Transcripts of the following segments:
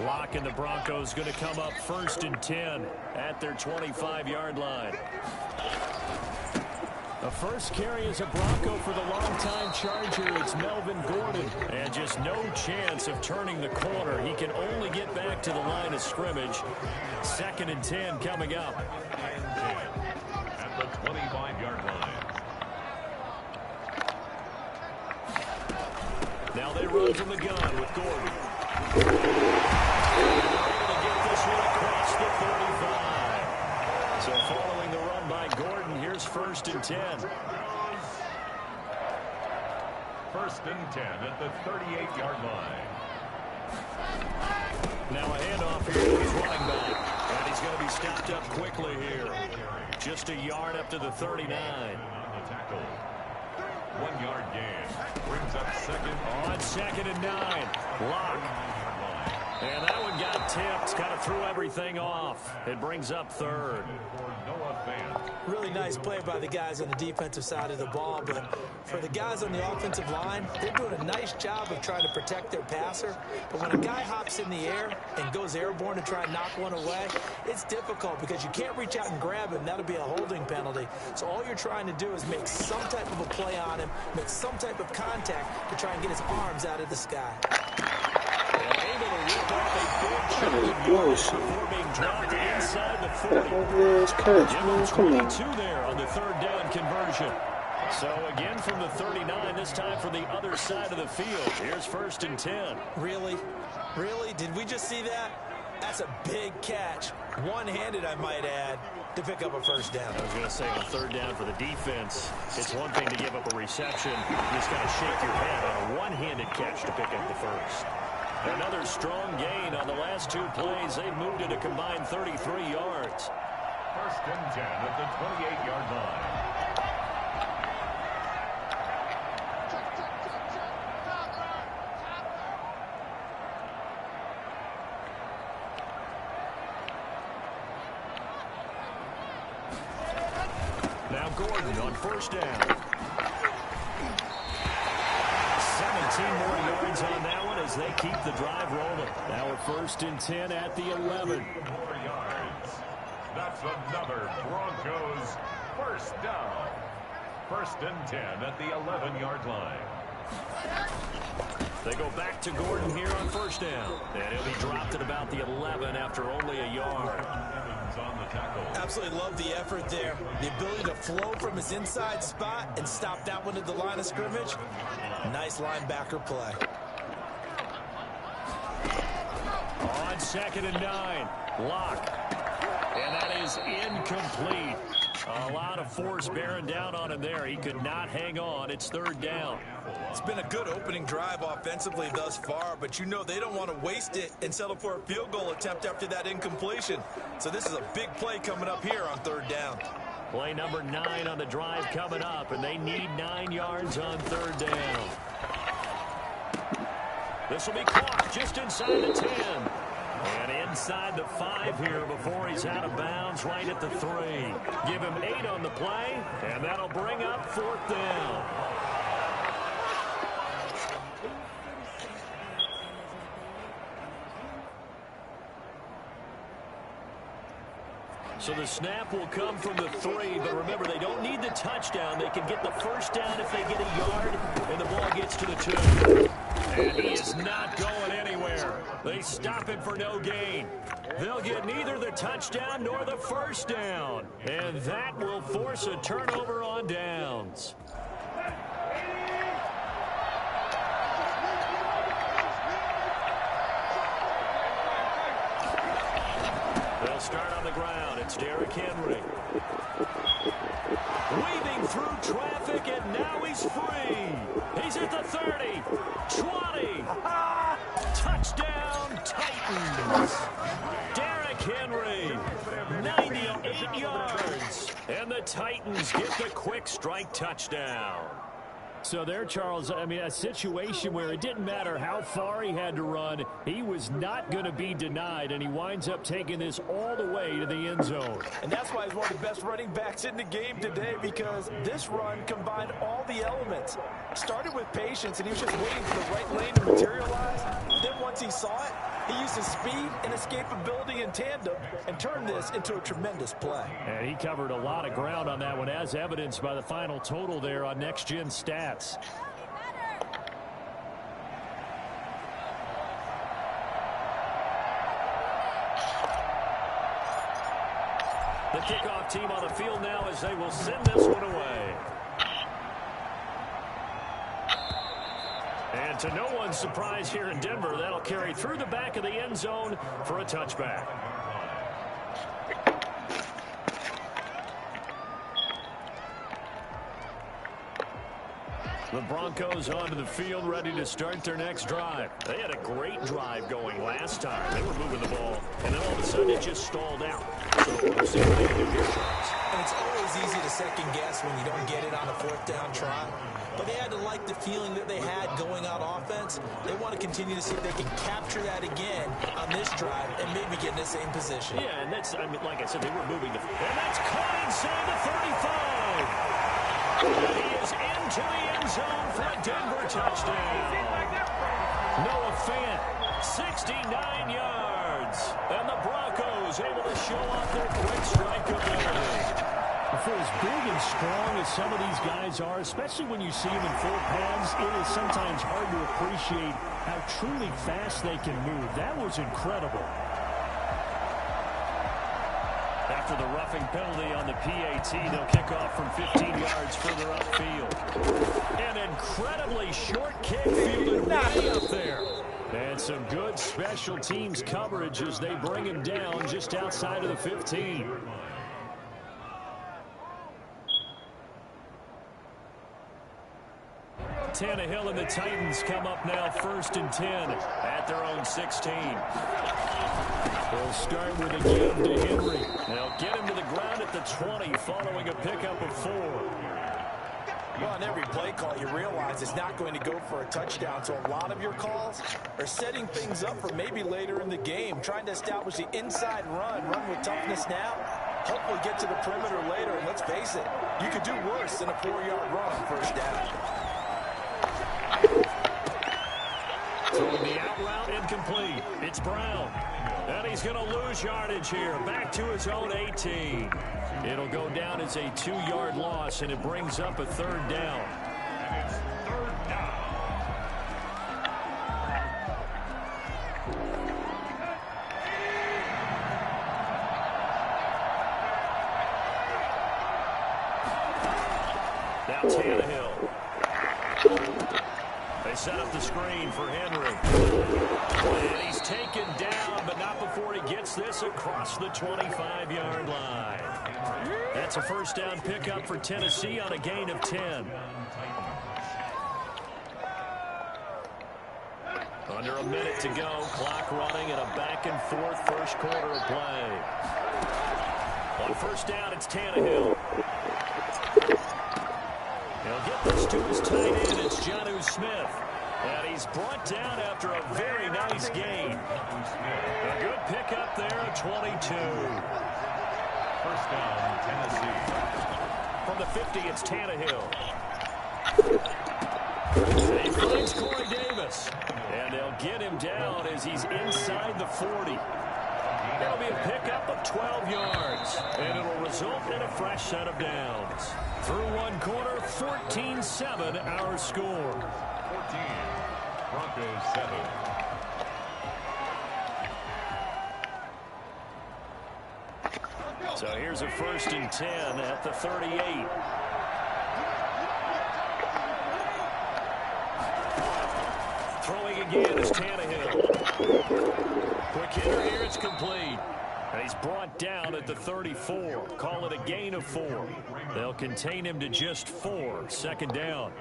Lock and the Broncos going to come up 1st and 10 at their 25-yard line. The first carry is a Bronco for the longtime Charger. It's Melvin Gordon. And just no chance of turning the corner. He can only get back to the line of scrimmage. 2nd and 10 coming up. At the 25-yard line. Now they run from the gun with Gordon. Able to get this one across the 35. So following the run by Gordon, here's 1st and 10. 1st and 10 at the 38-yard line. Now a handoff here to his running back. And he's going to be stopped up quickly here. Just a yard up to the 39. On the tackle. 1-yard gain. Brings up second. On 2nd and 9. Lock. And that one got tipped. Kind of threw everything off. It brings up 3rd. Really nice play by the guys on the defensive side of the ball, but for the guys on the offensive line, they're doing a nice job of trying to protect their passer. But when a guy hops in the air and goes airborne to try and knock one away, it's difficult because you can't reach out and grab him. That'll be a holding penalty. So all you're trying to do is make some type of a play on him, make some type of contact to try and get his arms out of the sky. Before being dropped inside the 40. Give 22 there on the 3rd down conversion. So again from the 39, this time from the other side of the field. Here's 1st and 10. Really? Really? Did we just see that? That's a big catch. One-handed, I might add, to pick up a 1st down. I was going to say on 3rd down for the defense, it's one thing to give up a reception. You just got to shake your head on a one-handed catch to pick up the 1st. Another strong gain on the last 2 plays. They've moved it a combined 33 yards. 1st and 10 at the 28-yard line. Now Gordon on 1st down. 17 more yards on that one as they keep the drive rolling. Now we're 1st and 10 at the 11. 4 yards. That's another Broncos 1st down. 1st and 10 at the 11-yard line. They go back to Gordon here on 1st down. And he'll be dropped at about the 11 after only a yard. On the tackle. Absolutely love the effort there. The ability to flow from his inside spot and stop that one at the line of scrimmage. Nice linebacker play. On 2nd and 9. Lock. And that is incomplete. A lot of force bearing down on him there. He could not hang on. It's 3rd down. It's been a good opening drive offensively thus far, but you know they don't want to waste it and settle for a field goal attempt after that incompletion. So this is a big play coming up here on 3rd down. Play number 9 on the drive coming up, and they need 9 yards on 3rd down. This will be caught just inside the 10. And inside the 5 here before he's out of bounds right at the 3. Give him 8 on the play, and that'll bring up 4th down. So the snap will come from the 3, but remember, they don't need the touchdown. They can get the 1st down if they get a yard, and the ball gets to the 2. And he is not going anywhere. They stop it for no gain. They'll get neither the touchdown nor the 1st down. And that will force a turnover on downs. They'll start on the ground. It's Derrick Henry. Weaving through traffic, and now he's free. He's at the 30, 20. Touchdown, Titans. Derrick Henry, 98 yards. And the Titans get the quick strike touchdown. So there, Charles, I mean, a situation where it didn't matter how far he had to run, he was not going to be denied, and he winds up taking this all the way to the end zone. And that's why he's one of the best running backs in the game today, because this run combined all the elements. Started with patience, and he was just waiting for the right lane to materialize. Then once he saw it, He uses speed and escapability in tandem and turned this into a tremendous play. And he covered a lot of ground on that one, as evidenced by the final total there on Next Gen Stats. The kickoff team on the field now as they will send this one away. And to no one's surprise here in Denver, that'll carry through the back of the end zone for a touchback. The Broncos onto the field, ready to start their next drive. They had a great drive going last time. They were moving the ball, and then all of a sudden it just stalled out. So we'll see what they can do here, Charles. And it's always easy to second guess when you don't get it on a fourth down try. But they had to like the feeling that they had going on offense. They want to continue to see if they can capture that again on this drive and maybe get in the same position. Yeah, and that's, I mean, like I said, they were moving the, and that's caught inside the 35. And he is into the end zone for a Denver touchdown. Noah Fant, 69 yards. And the Broncos able to show off their quick strike ability. For as big and strong as some of these guys are, especially when you see them in full pads, it is sometimes hard to appreciate how truly fast they can move. That was incredible. After the roughing penalty on the PAT, they'll kick off from 15 yards further upfield. An incredibly short kick fielded way up there. And some good special teams coverage as they bring him down just outside of the 15. Tannehill and the Titans come up now 1st and 10 at their own 16. They'll start with a give to Henry. They'll get him to the ground at the 20 following a pickup of 4. Well, on every play call, you realize it's not going to go for a touchdown. So a lot of your calls are setting things up for maybe later in the game, trying to establish the inside run with toughness now. Hopefully get to the perimeter later. And let's face it, you could do worse than a 4-yard run on first down. Throwing the out route incomplete. It's Brown. And he's going to lose yardage here. Back to his own 18. It'll go down as a 2-yard loss, and it brings up a 3rd down. And it's 3rd down. Now Tannehill. They set up the screen for Henry. And he's taken down, but not before he gets this across the 25-yard line. That's a first down pickup for Tennessee on a gain of 10. Under a minute to go. Clock running in a back-and-forth first quarter of play. On first down, it's Tannehill. He'll get this to his tight end. It's Jonnu Smith. And he's brought down after a very nice gain. A good pickup there at 22. First down, Tennessee. From the 50, it's Tannehill. He finds Corey Davis. And they'll get him down as he's inside the 40. That'll be a pickup of 12 yards. And it'll result in a fresh set of downs. Through one quarter, 14-7 our score. 14, Broncos 7. So here's a 1st and 10 at the 38. Throwing again is Tannehill. Quick hitter here, it's complete. And he's brought down at the 34. Call it a gain of 4. They'll contain him to just 4. 2nd down.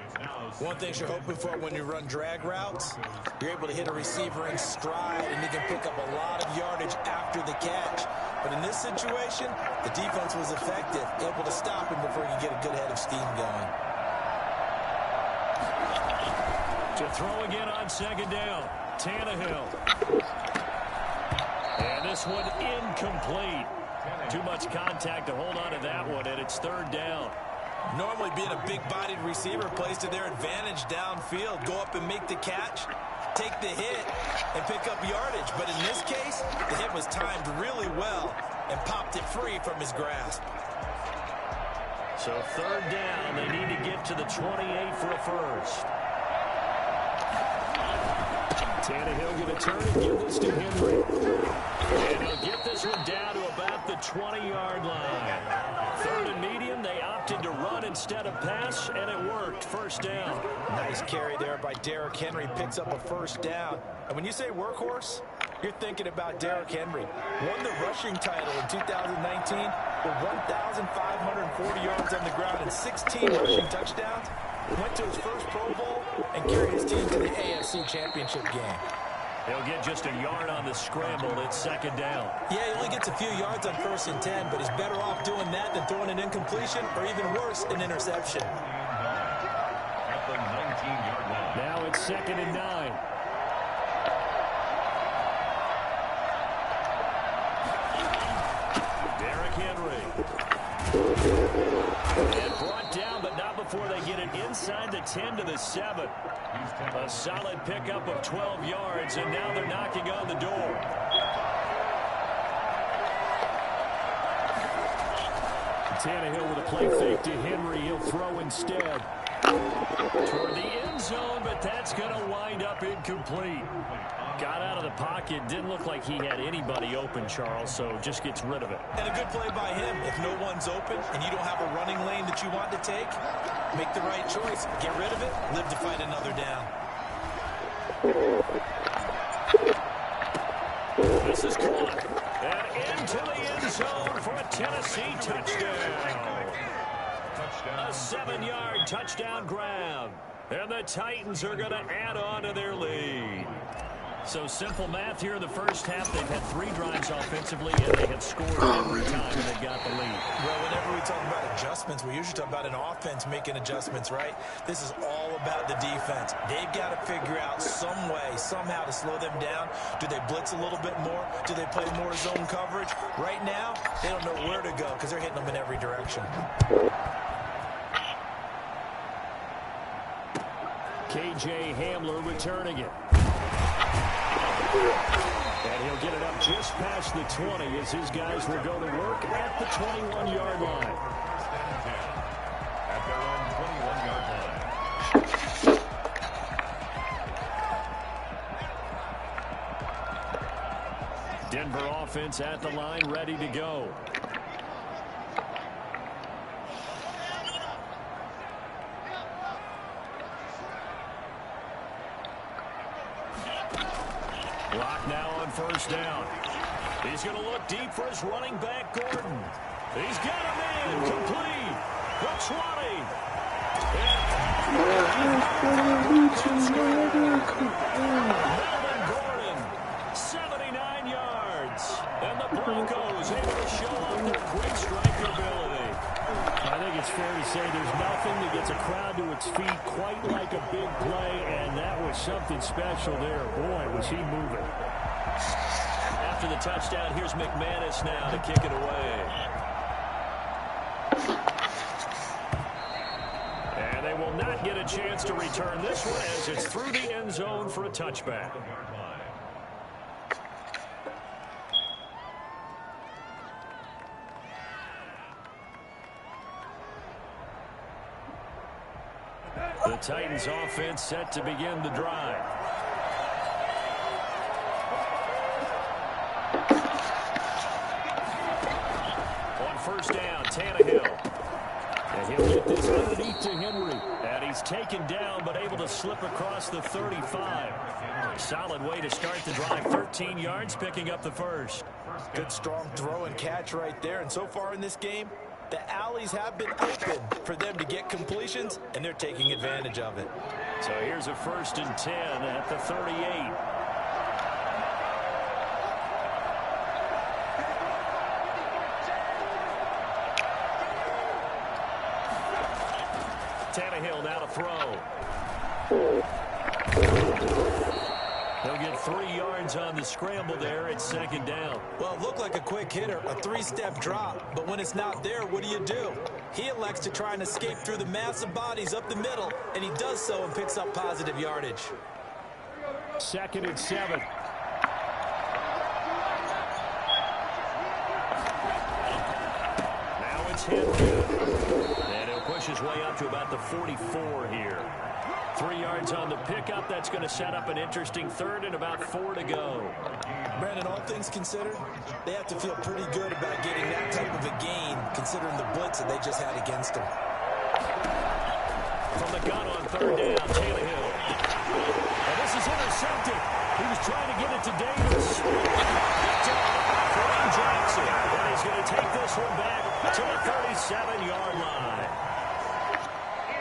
One thing you're hoping for when you run drag routes, you're able to hit a receiver in stride, and you can pick up a lot of yardage after the catch. But in this situation, the defense was effective, able to stop him before you get a good head of steam going. To throw again on 2nd down. Tannehill. And this one incomplete. Too much contact to hold on to that one, and it's 3rd down. Normally being a big-bodied receiver plays to their advantage downfield. Go up and make the catch. take the hit and pick up yardage. But in this case, the hit was timed really well and popped it free from his grasp. So third down, they need to get to the 28 for a first. Tannehill going to turn and give this to Henry. And he'll get this one down to about the 20-yard line. Third and medium, they opted to run instead of pass, and it worked. First down. Nice carry there by Derrick Henry. Picks up a first down. And when you say workhorse, you're thinking about Derrick Henry. Won the rushing title in 2019 with 1,540 yards on the ground and 16 rushing touchdowns. Went to his first Pro Bowl and carried his team to the AFC Championship game. He'll get just a yard on the scramble. It's second down. Yeah, he only gets a few yards on 1st and 10, but he's better off doing that than throwing an incompletion or even worse, an interception. At the 19-yard line. Now it's 2nd and 9. Derrick Henry. And brought down, but not before they get it inside the 10 to the 7. A solid pickup of 12 yards, and now they're knocking on the door. Tannehill with a play fake to Henry. He'll throw instead toward the end zone, but that's going to wind up incomplete. Got out of the pocket. Didn't look like he had anybody open, Charles, so just gets rid of it. And a good play by him. If no one's open and you don't have a running lane that you want to take, make the right choice. Get rid of it. Live to fight another down. This is caught. And into the end zone for a Tennessee touchdown. A 7-yard touchdown grab. And the Titans are going to add on to their lead. So simple math here in the first half. They've had 3 drives offensively, and they have scored every time they got the lead. Well, whenever we talk about adjustments, we usually talk about an offense making adjustments, right? This is all about the defense. They've got to figure out some way, somehow to slow them down. Do they blitz a little bit more? Do they play more zone coverage? Right now, they don't know where to go because they're hitting them in every direction. K.J. Hamler returning it. And he'll get it up just past the 20 as his guys will go to work at the 21-yard line. At their own 21-yard line. Denver offense at the line, ready to go. Block now on first down. He's going to look deep for his running back, Gordon. He's got him in, complete. The 20. Melvin Gordon, 79 yards. And the Broncos able to show off their quick strike ability. I think it's fair to say there's nothing that gets a crowd to its feet quite like a big play, and that was something special there. Boy, was he moving. After the touchdown, here's McManus now to kick it away. And they will not get a chance to return this one as it's through the end zone for a touchback. The Titans offense set to begin the drive. On first down, Tannehill. And he'll get this underneath to Henry. And he's taken down but able to slip across the 35. Solid way to start the drive. 13 yards, picking up the first. Good strong throw and catch right there. And so far in this game, the alleys have been open for them to get completions, and they're taking advantage of it. So here's a 1st and 10 at the 38. Tannehill now to throw. He'll get 3 yards on the scramble there. It's 2nd down. Well, it looked like a quick hitter, a 3-step drop. But when it's not there, what do? He elects to try and escape through the massive bodies up the middle, and he does so and picks up positive yardage. 2nd and 7. Now it's him. And he'll push his way up to about the 44 here. 3 yards on the pickup. That's going to set up an interesting 3rd and about 4 to go. Brandon, all things considered, they have to feel pretty good about getting that type of a gain, considering the blitz that they just had against them. From the gun on 3rd down, Tannehill. And this is intercepted. He was trying to get it to Davis. Picked up for Jackson. And he's going to take this one back to the 37-yard line.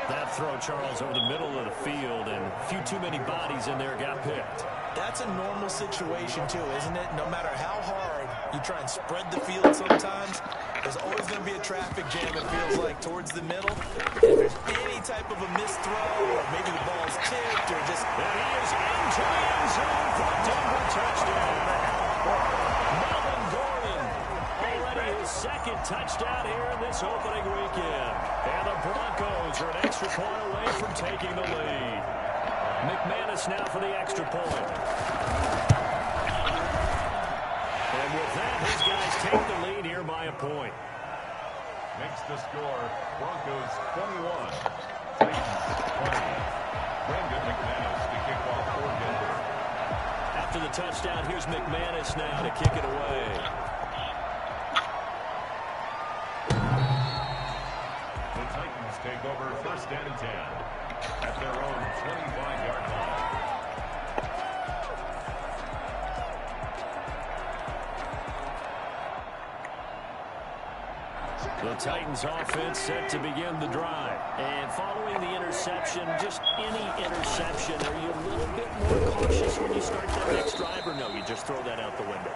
That throw, Charles, over the middle of the field, and a few too many bodies in there got picked. That's a normal situation, too, isn't it? No matter how hard you try and spread the field sometimes, there's always going to be a traffic jam, it feels like, towards the middle. And if there's any type of a missed throw, or maybe the ball's tipped, or just... And he is into the end zone for a Denver touchdown. Melvin Gordon, already his 2nd touchdown here in this opening weekend. And the Broncos are an extra point away from taking the lead. McManus now for the extra point. And with that, his guys take the lead here by a point. Makes the score Broncos 21, Titans 20. Brandon McManus to kick off for Denver. After the touchdown, here's McManus now to kick it away. The Titans take over 1st and 10 at their own 25-yard line. The Titans offense set to begin the drive. And following the interception, just any interception, are you a little bit more cautious when you start that next drive, or no, you just throw that out the window?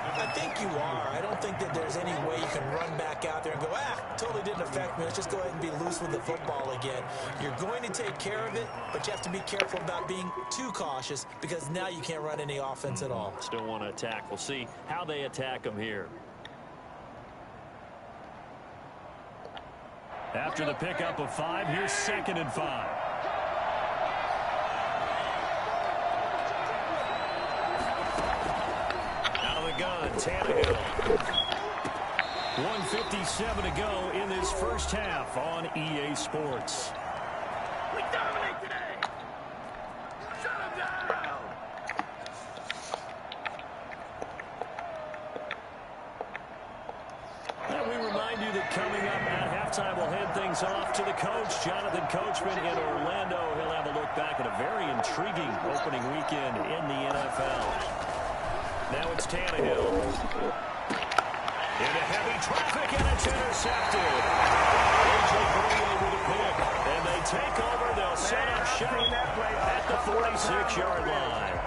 I think you are. I don't think that there's any way you can run back out there and go, totally didn't affect me. Let's just go ahead and be loose with the football again. You're going to take care of it, but you have to be careful about being too cautious because now you can't run any offense at all. Still want to attack. We'll see how they attack them here. After the pickup of 5, here's 2nd and 5. Gun, Tannehill. 1:57 to go in this first half on EA Sports. We dominate today. Shut him down. And we remind you that coming up at halftime, we'll hand things off to the coach, Jonathan Coachman in Orlando. He'll have a look back at a very intriguing opening weekend in the NFL. Now it's Tannehill. Into heavy traffic, and it's intercepted. A.J. Green with a pick. And they take over. They'll set up shop at the 46-yard line.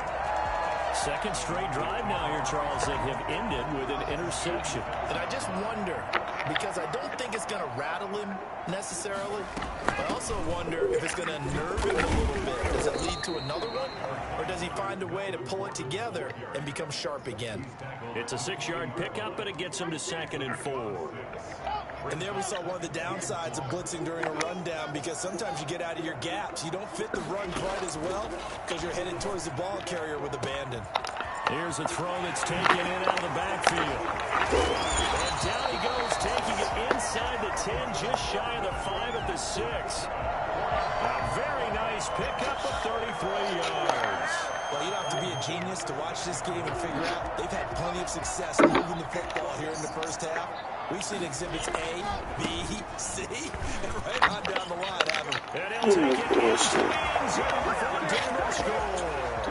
2nd straight drive now here, Charles, that have ended with an interception. And I just wonder, because I don't think it's going to rattle him necessarily, but I also wonder if it's going to nerve him a little bit. Does it lead to another one, or does he find a way to pull it together and become sharp again? It's a 6-yard pickup, and it gets him to 2nd and 4. And there we saw one of the downsides of blitzing during a rundown, because sometimes you get out of your gaps. You don't fit the run quite as well because you're headed towards the ball carrier with abandon. Here's a throw that's taken in out of the backfield. And down he goes, taking it inside the 10, just shy of the 5 at the 6. A very nice pickup of 33 yards. Well, you don't have to be a genius to watch this game and figure out they've had plenty of success moving the football here in the first half. We've seen exhibits A, B, C, and right on down the line, haven't we? And he'll take it into the end zone for a Denver score.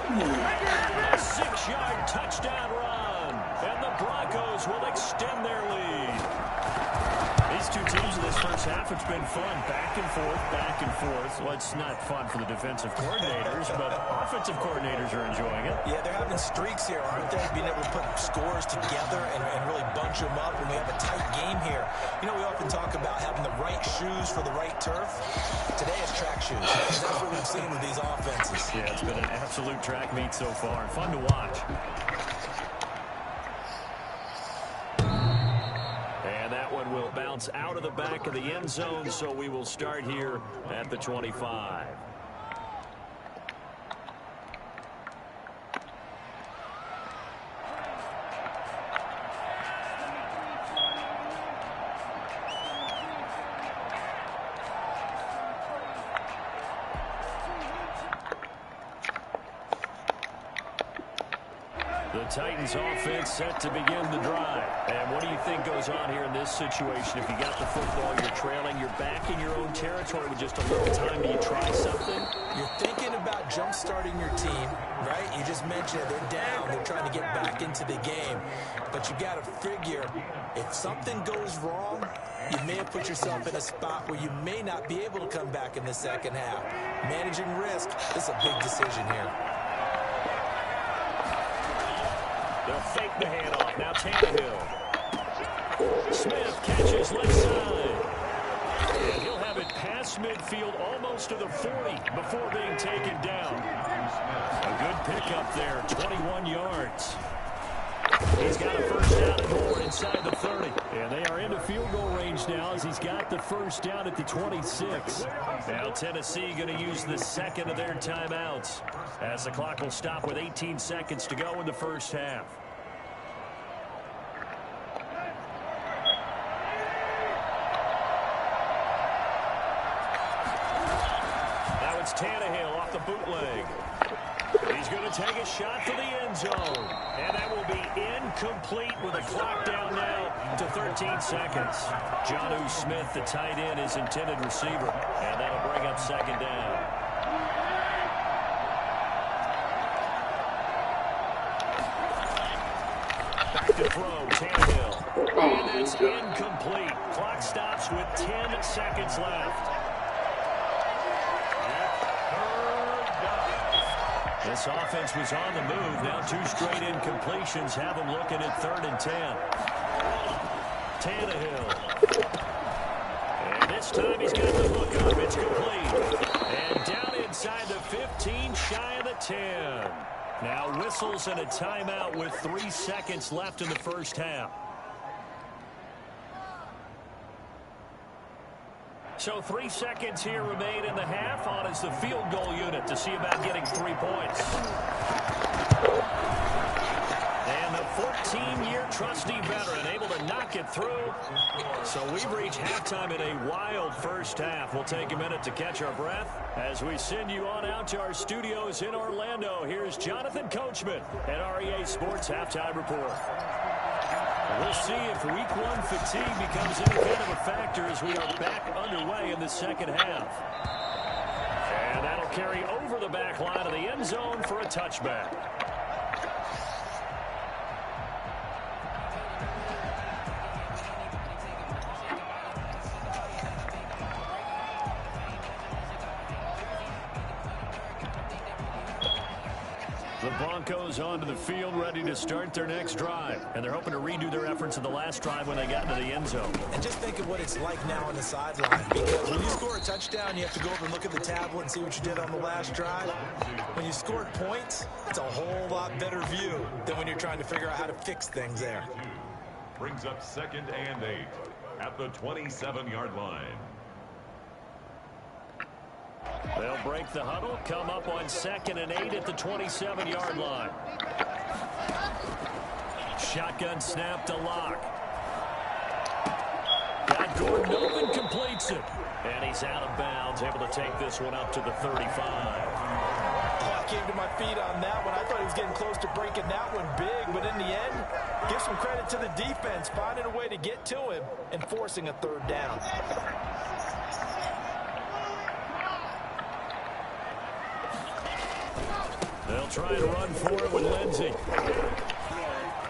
A 6-yard touchdown run, and the Broncos will extend their lead. These two teams in this first half, it's been fun. Back and forth, back and forth. Well, it's not fun for the defensive coordinators, but offensive coordinators are enjoying it. Yeah, they're having streaks here, aren't they? Being able to put scores together and really bunch them up when we have a tight game here. You know, we often talk about having the right shoes for the right turf. Today is track shoes. That's what we've seen with these offenses. Yeah, it's been an absolute track meet so far, and fun to watch. And that one will bounce out of the back of the end zone, so we will start here at the 25. The Titans offense set to begin the drive. And what do you think goes on here in this situation? If you got the football, you're trailing, you're back in your own territory with just a little time. Do you try something? You're thinking about jump-starting your team, right? You just mentioned it. They're down. They're trying to get back into the game. But you got to figure, if something goes wrong, you may have put yourself in a spot where you may not be able to come back in the second half. Managing risk is a big decision here. They'll fake the handoff. Now Tannehill. Smith catches left side. And he'll have it past midfield almost to the 40 before being taken down. A good pickup there, 21 yards. He's got a first down and more inside the 30. And they are into field goal range now as he's got the first down at the 26. Now Tennessee going to use the second of their timeouts as the clock will stop with 18 seconds to go in the first half. Now it's Tannehill off the bootleg. He's going to take a shot for the end zone. And that will be incomplete with a clock down now to 13 seconds. Jonnu Smith, the tight end, is intended receiver. And that'll bring up second down. Back to throw, Tannehill. And that's incomplete. Clock stops with 10 seconds left. This offense was on the move. Now 2 straight incompletions have them looking at 3rd and 10. Tannehill. And this time he's got the hook up. It's complete. And down inside the 15, shy of the 10. Now whistles and a timeout with 3 seconds left in the first half. So 3 seconds here remain in the half. On is the field goal unit to see about getting 3 points. And the 14-year trusty veteran able to knock it through. So we've reached halftime in a wild first half. We'll take a minute to catch our breath as we send you on out to our studios in Orlando. Here's Jonathan Coachman at REA Sports Halftime Report. We'll see if week 1 fatigue becomes any kind of a factor as we are back underway in the second half. And that'll carry over the back line of the end zone for a touchback. The Broncos onto the field, ready to start their next drive. And they're hoping to redo their efforts in the last drive when they got into the end zone. And just think of what it's like now on the sideline. Because when you score a touchdown, you have to go over and look at the tablet and see what you did on the last drive. When you scored points, it's a whole lot better view than when you're trying to figure out how to fix things there. Brings up 2nd and 8 at the 27-yard line. They'll break the huddle, come up on 2nd and 8 at the 27-yard line. Shotgun snap to Locke. Got Gordon open, completes it. And he's out of bounds, able to take this one up to the 35. I came to my feet on that one. I thought he was getting close to breaking that one big, but in the end, give some credit to the defense, finding a way to get to him and forcing a 3rd down. They'll try to run for it with Lindsey.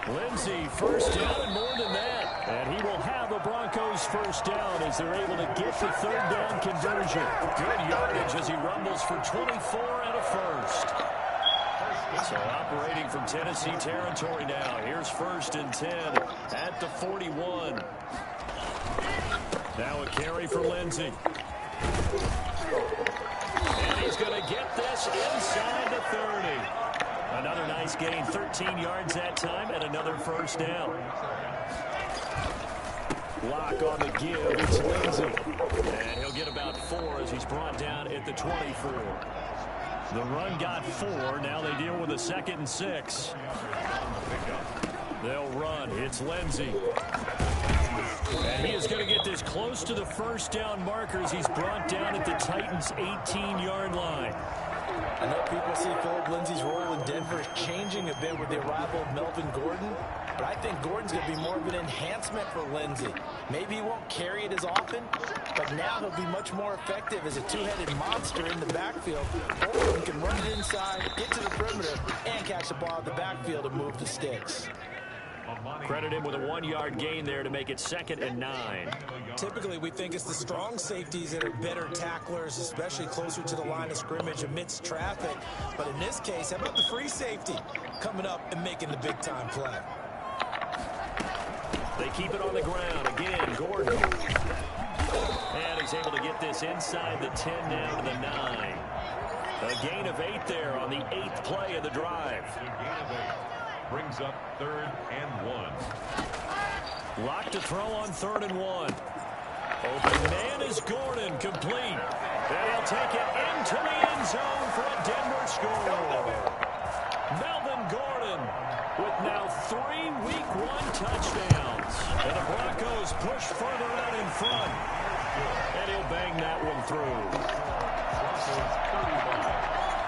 Lindsey, first down and more than that. And he will have the Broncos first down as they're able to get the 3rd down conversion. Good yardage as he rumbles for 24 and a first. So operating from Tennessee territory now. Here's 1st and 10 at the 41. Now a carry for Lindsey. And he's going to get this inside the 30. Another nice gain, 13 yards that time, and another first down. Lock on the give, it's Lindsey. And he'll get about 4 as he's brought down at the 24. The run got 4, now they deal with a 2nd and 6. They'll run, it's Lindsey. And he is going to get this close to the first down marker as he's brought down at the Titans' 18-yard line. I know people see Philip Lindsay's role in Denver changing a bit with the arrival of Melvin Gordon, but I think Gordon's going to be more of an enhancement for Lindsay. Maybe he won't carry it as often, but now he'll be much more effective as a two-headed monster in the backfield. Both of them can run it inside, get to the perimeter, and catch the ball in the backfield and move the sticks. Credit him with a 1-yard gain there to make it 2nd and 9. Typically, we think it's the strong safeties that are better tacklers, especially closer to the line of scrimmage amidst traffic. But in this case, how about the free safety coming up and making the big-time play? They keep it on the ground. Again, Gordon. And he's able to get this inside the 10 down to the 9. A gain of 8 there on the 8th play of the drive. Brings up 3rd and 1. Lock to throw on 3rd and 1. Open man is Gordon, complete. And he'll take it into the end zone for a Denver score. Melvin Gordon with now 3 Week 1 touchdowns. And the Broncos push further out in front. And he'll bang that one through. Broncos 35,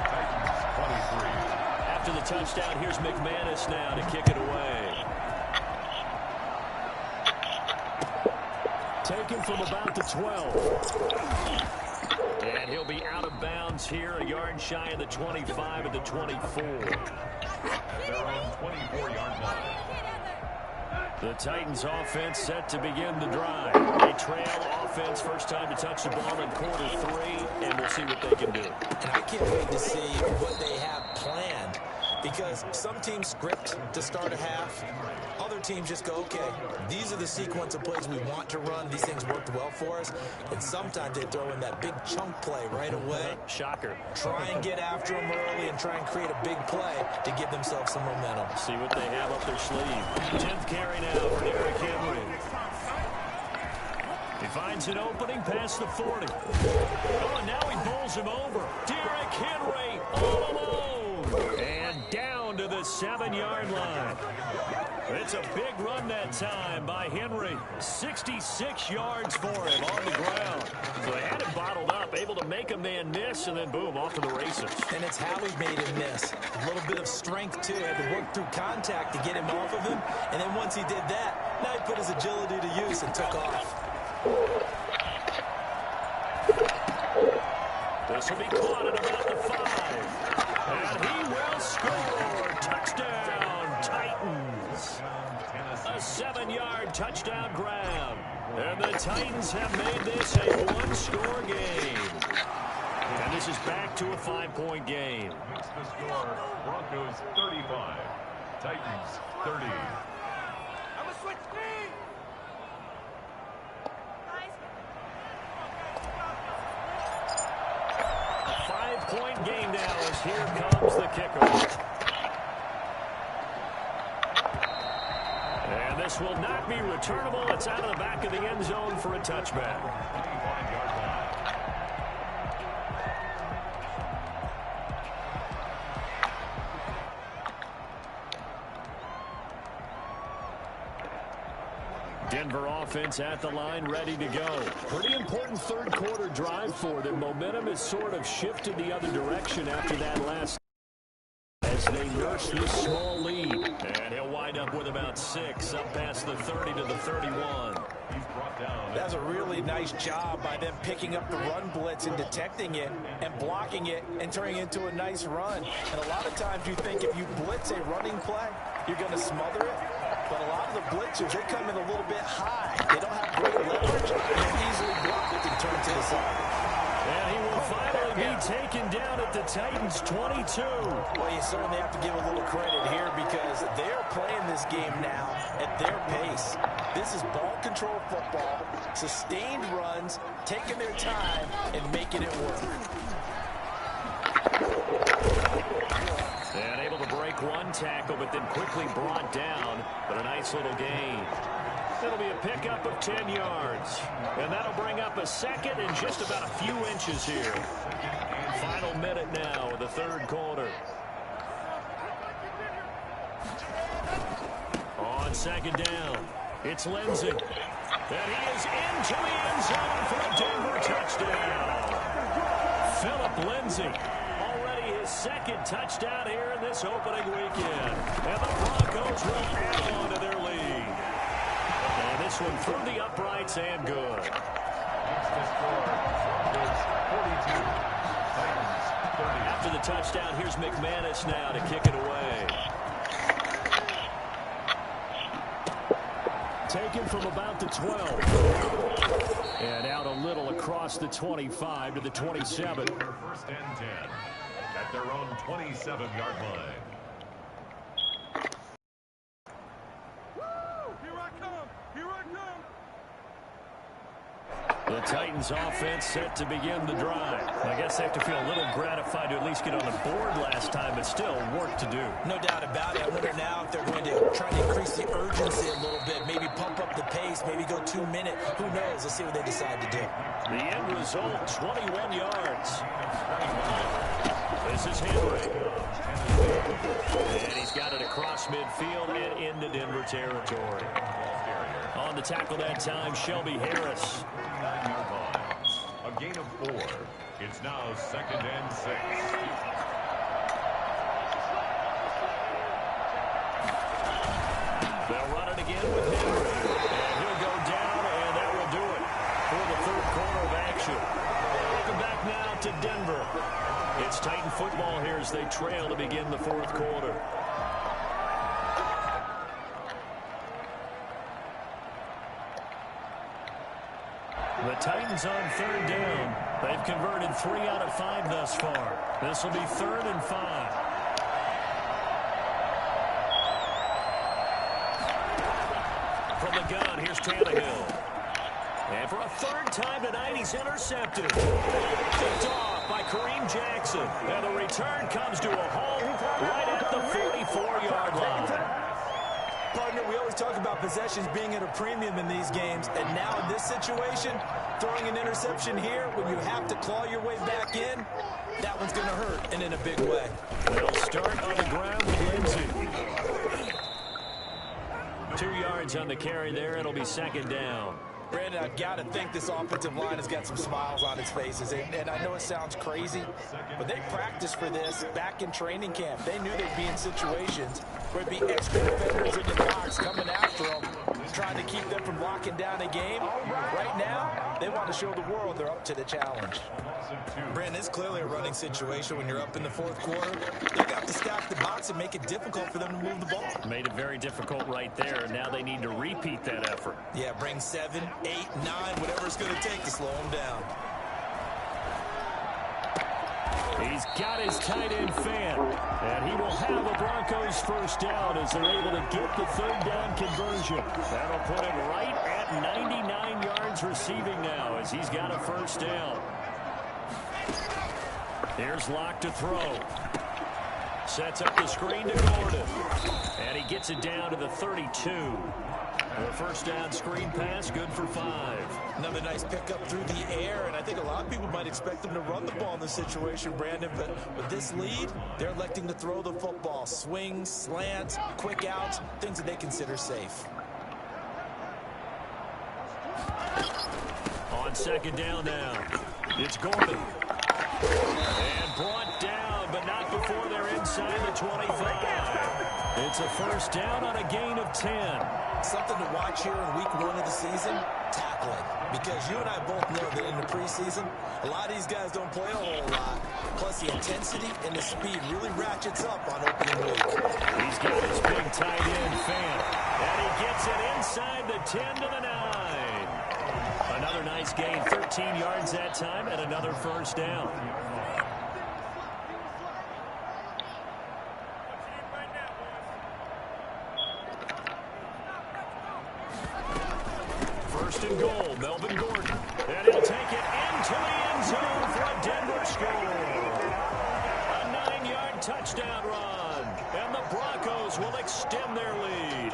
Titans 23. After the touchdown, here's McManus now to kick it away. Taken from about the 12. And he'll be out of bounds here, a yard shy of the 25 at the 24. Their own 24-yard line. The Titans offense set to begin the drive. They trail offense, first time to touch the ball in quarter 3, and we'll see what they can do. And I can't wait to see what they have planned, because some teams script to start a half. Other teams just go, okay, these are the sequence of plays we want to run. These things worked well for us. And sometimes they throw in that big chunk play right away. Shocker. Try and get after them early and try and create a big play to give themselves some momentum. See what they have up their sleeve. 10th carry now for Derrick Henry. He finds an opening past the 40. Oh, and now he bowls him over. Derrick Henry all alone. And down to the 7-yard line. It's a big run that time by Henry. 66 yards for him on the ground. So they had him bottled up, able to make a man miss, and then boom, off to the races. And it's how he made him miss. A little bit of strength, too. Had to work through contact to get him off of him. And then once he did that, now he put his agility to use and took off. This will be caught at about the 5. And he will score. Touchdown, Titans. A 7-yard touchdown grab. And the Titans have made this a 1-score game. And this is back to a 5-point game. Makes the score Broncos 35, Titans 30. I'm a switch speed. A 5-point game now as here comes the kicker. And this will not be returnable. It's out of the back of the end zone for a touchback. 25-yard line. Denver offense at the line, ready to go. Pretty important third-quarter drive for them. Momentum has sort of shifted the other direction after that last as they nurse this small lead. And he'll wind up with about 6 up past the 30 to the 31. He's brought down. That's a really nice job by them picking up the run blitz and detecting it and blocking it and turning it into a nice run. And a lot of times you think if you blitz a running play, you're going to smother it. But a lot of the blitzers, they come in a little bit high. They don't have great leverage, and they're easily blocked and turned to the side. And he will finally be taken down at the Titans' 22. Well, you certainly have to give a little credit here because they're playing this game now at their pace. This is ball control football, sustained runs, taking their time, and making it work. And able to break one tackle, but then quickly brought down. But a nice little gain. It'll be a pickup of 10 yards. And that'll bring up a second and just about a few inches here. Final minute now of the third quarter. On second down, it's Lindsay. And he is into the end zone for a Denver touchdown. Philip Lindsay already his second touchdown here in this opening weekend. And the Broncos will add on to their lead. And this one through the uprights and good. After the touchdown, here's McManus now to kick it away. Taken from about the 12. And out a little across the 25 to the 27. First and 10 at their own 27-yard line. The Titans offense set to begin the drive. I guess they have to feel a little gratified to at least get on the board last time, but still work to do. No doubt about it. I wonder now if they're going to try to increase the urgency a little bit, maybe pump up the pace, maybe go 2 minute. Who knows? Let's see what they decide to do. The end result, 21 yards. This is Henry. And he's got it across midfield and into Denver territory. On the tackle that time, Shelby Harris. 9-yard line. A gain of 4. It's now 2nd and 6. They'll run it again with Henry. And he'll go down, and that will do it for the third quarter of action. Welcome back now to Denver. It's Titan football here as they trail to begin the fourth quarter. The Titans on third down. They've converted 3 out of 5 thus far. This will be 3rd and 5. From the gun, here's Tannehill. And for a third time tonight, he's intercepted. Picked off by Kareem Jackson. And the return comes to a halt right at the 44-yard line. Partner, we always talk about possessions being at a premium in these games, and now in this situation, throwing an interception here when you have to claw your way back in, that one's going to hurt, and in a big way. They'll start on the ground with Lindsey. 2 yards on the carry there. It'll be 2nd down. Brandon, I've got to think this offensive line has got some smiles on its faces. And I know it sounds crazy, but they practiced for this back in training camp. They knew they'd be in situations where it'd be extra defenders in the box coming after them, trying to keep them from locking down a game. Right now, they want to show the world they're up to the challenge. Brandon, it's clearly a running situation when you're up in the fourth quarter. They've got to stack the box and make it difficult for them to move the ball. Made it very difficult right there, and now they need to repeat that effort. Yeah, bring 7, 8, 9, whatever it's going to take to slow them down. He's got his tight end fan, and he will have the Broncos first down as they're able to get the third down conversion. That'll put him right at 99 yards receiving now as he's got a first down. Here's Locke to throw. Sets up the screen to Gordon. And he gets it down to the 32. The first down screen pass, good for 5. Another nice pickup through the air, and I think a lot of people might expect them to run the ball in this situation, Brandon, but with this lead, they're electing to throw the football. Swings, slants, quick outs, things that they consider safe. On 2nd down now, it's Gordon. And brought down, but not before they're inside the 25. It's a first down on a gain of 10. Something to watch here in week 1 of the season, tackling. Because you and I both know that in the preseason, a lot of these guys don't play a whole lot. Plus the intensity and the speed really ratchets up on opening week. He's got his big tight end fan. And he gets it inside the 10 to the 9. Another nice gain, 13 yards that time, and another first down. First and goal, Melvin Gordon. And he'll take it into the end zone for a Denver score. A 9-yard touchdown run. And the Broncos will extend their lead.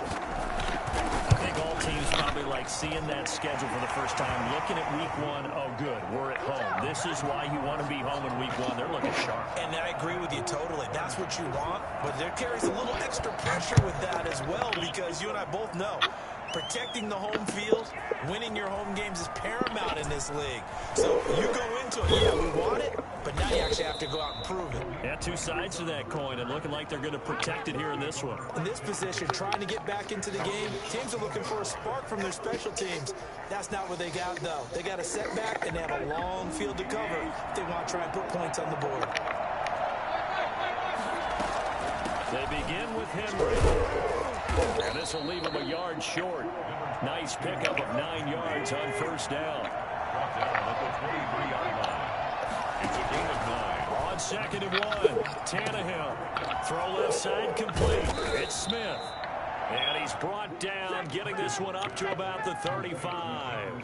I think all teams probably like seeing that schedule for the first time, looking at week 1. Oh, good, we're at home. This is why you want to be home in week 1. They're looking sharp. And I agree with you totally. That's what you want, but there carries a little extra pressure with that as well, because you and I both know Protecting the home field, winning your home games is paramount in this league. So you go into it, yeah, we want it, but now you actually have to go out and prove it. Yeah, two sides to that coin, and looking like they're going to protect it here in this one. In this position, trying to get back into the game, teams are looking for a spark from their special teams. That's not what they got, though. They got a setback, and they have a long field to cover if they want to try and put points on the board. They begin with Henry. And this will leave him a yard short. Nice pickup of 9 yards on first down. Brought down at the 23-yard line. It's a gain of 9. On 2nd and 1, Tannehill. Throw left side complete. It's Smith. And he's brought down, getting this one up to about the 35.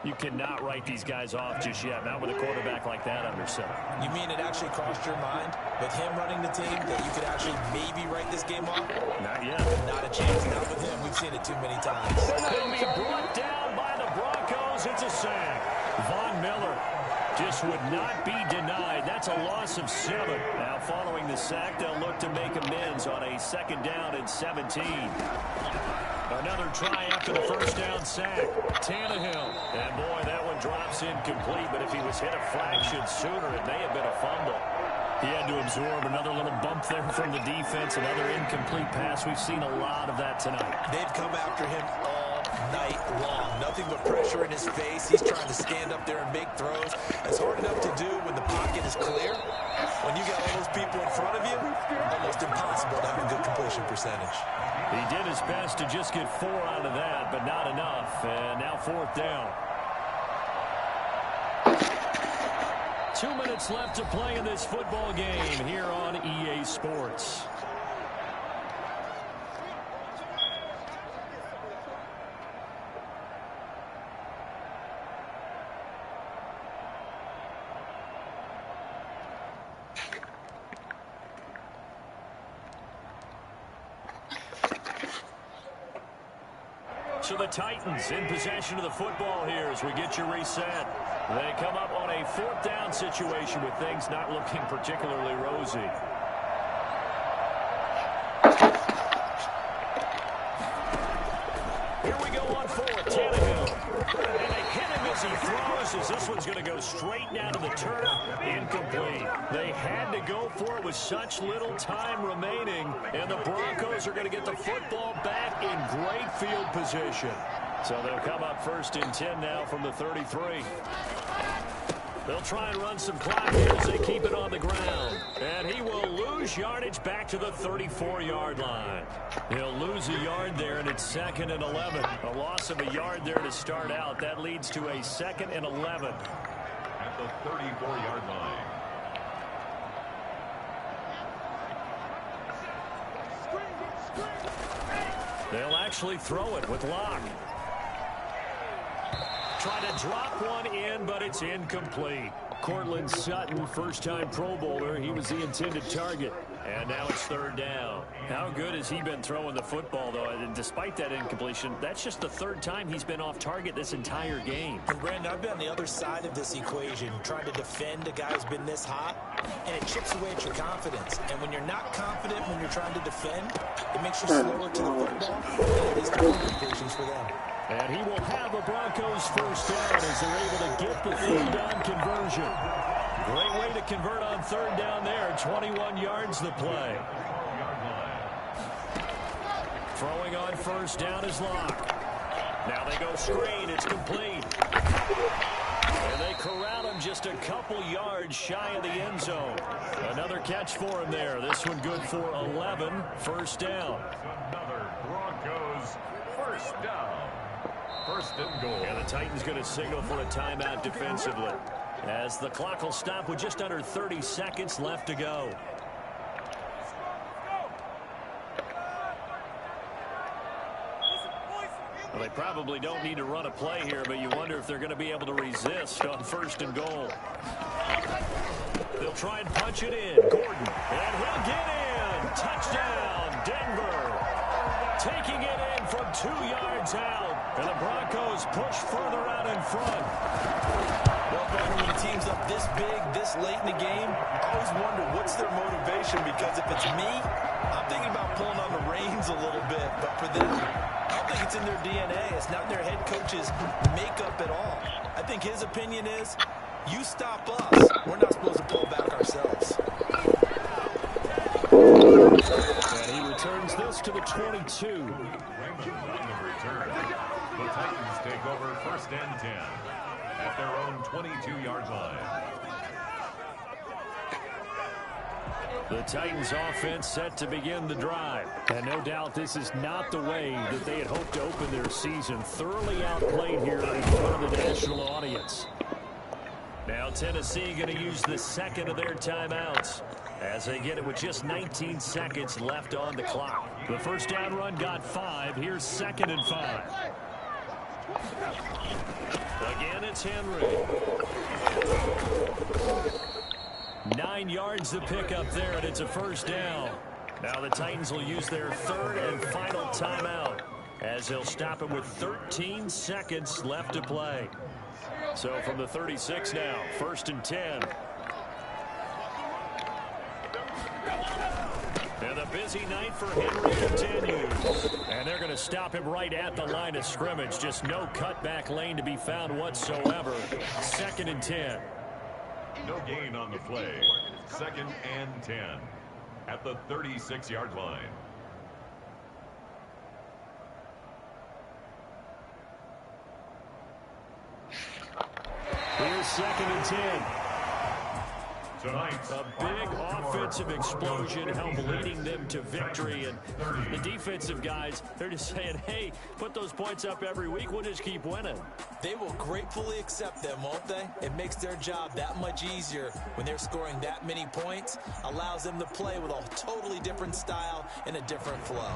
You cannot write these guys off just yet, not with a quarterback like that under center. You mean it actually crossed your mind with him running the team that you could actually maybe write this game off? Not yet. Not a chance. Not with him. We've seen it too many times. Could be brought down by the Broncos. It's a sack. Von Miller just would not be denied. That's a loss of 7. Now following the sack, they'll look to make amends on a 2nd down and 17. Another try after the first down sack. Tannehill. And boy, that one drops incomplete, but if he was hit a fraction sooner, it may have been a fumble. He had to absorb another little bump there from the defense, another incomplete pass. We've seen a lot of that tonight. They've come after him all night long. Nothing but pressure in his face. He's trying to stand up there and make throws. It's hard enough to do when the pocket is clear. When you got all those people in front of you, almost impossible to have a good completion percentage. He did his best to just get 4 out of that, but not enough. And now 4th down. 2 minutes left to play in this football game here on EA Sports. So the Titans in possession of the football here as we get you reset. They come up on a 4th down situation with things not looking particularly rosy. Here we go on 4th, Tannehill. And they hit him as he throws as this one's going to go straight down to the turf. Incomplete. They had to go for it with such little time remaining, and the Broncos are going to get the football back in great field position. So they'll come up 1st and 10 now from the 33. They'll try and run some clock here as they keep it on the ground. And he will lose yardage back to the 34-yard line. He'll lose a yard there, and it's 2nd and 11. A loss of a yard there to start out. That leads to a 2nd and 11. At the 34-yard line. They'll actually throw it with Locke. Trying to drop one in, but it's incomplete. Cortland Sutton, first-time Pro Bowler. He was the intended target. And now it's 3rd down. How good has he been throwing the football, though? And despite that incompletion, that's just the 3rd time he's been off target this entire game. And Brandon, I've been on the other side of this equation, trying to defend a guy who's been this hot, and it chips away at your confidence. And when you're not confident when you're trying to defend, it makes you slower to the football, and it leads to more completions for them. And he will have a Broncos first down as they're able to get the 3rd down conversion. Great way to convert on 3rd down there. 21 yards the play. Throwing on 1st down is Locke. Now they go screen. It's complete. And they corral him just a couple yards shy of the end zone. Another catch for him there. This one good for 11. 1st down. Another Broncos first down. 1st and goal. And the Titans going to signal for a timeout defensively, as the clock will stop with just under 30 seconds left to go. Well, they probably don't need to run a play here, but you wonder if they're going to be able to resist on 1st and goal. They'll try and punch it in. Gordon, and he'll get in. Touchdown, Denver. Taking it in And from 2 yards out, and the Broncos push further out in front. Well, Bowman, when a team's up this big, this late in the game, I always wonder what's their motivation, because if it's me, I'm thinking about pulling on the reins a little bit. But for them, I don't think it's in their DNA. It's not their head coach's makeup at all. I think his opinion is, you stop us, we're not supposed to pull back ourselves. And he returns this to the 22. Raymond on the return. The Titans take over 1st and 10 at their own 22-yard line. The Titans offense set to begin the drive. And no doubt this is not the way that they had hoped to open their season. Thoroughly outplayed here in front of the national audience. Now Tennessee going to use the second of their timeouts as they get it with just 19 seconds left on the clock. The first down run got 5. Here's 2nd and 5. Again, it's Henry. 9 yards to pick up there, and it's a first down. Now the Titans will use their 3rd and final timeout as they'll stop it with 13 seconds left to play. So from the 36 now, 1st and 10. And the busy night for Henry continues. And they're going to stop him right at the line of scrimmage. Just no cutback lane to be found whatsoever. 2nd and 10. No gain on the play. 2nd and 10 at the 36-yard line. Here's 2nd and 10. Tonight's A big offensive explosion helped leading them to victory. And the defensive guys, they're just saying, hey, put those points up every week. We'll just keep winning. They will gratefully accept them, won't they? It makes their job that much easier when they're scoring that many points. Allows them to play with a totally different style and a different flow.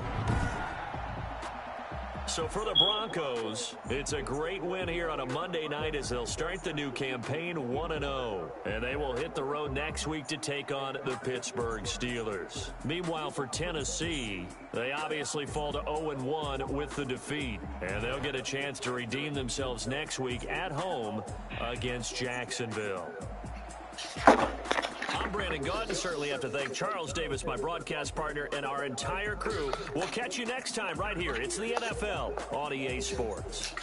So for the Broncos, it's a great win here on a Monday night as they'll start the new campaign 1-0. And they will hit the road next week to take on the Pittsburgh Steelers. Meanwhile, for Tennessee, they obviously fall to 0-1 with the defeat. And they'll get a chance to redeem themselves next week at home against Jacksonville. I'm Brandon Gaudin. Certainly have to thank Charles Davis, my broadcast partner, and our entire crew. We'll catch you next time right here. It's the NFL on EA Sports.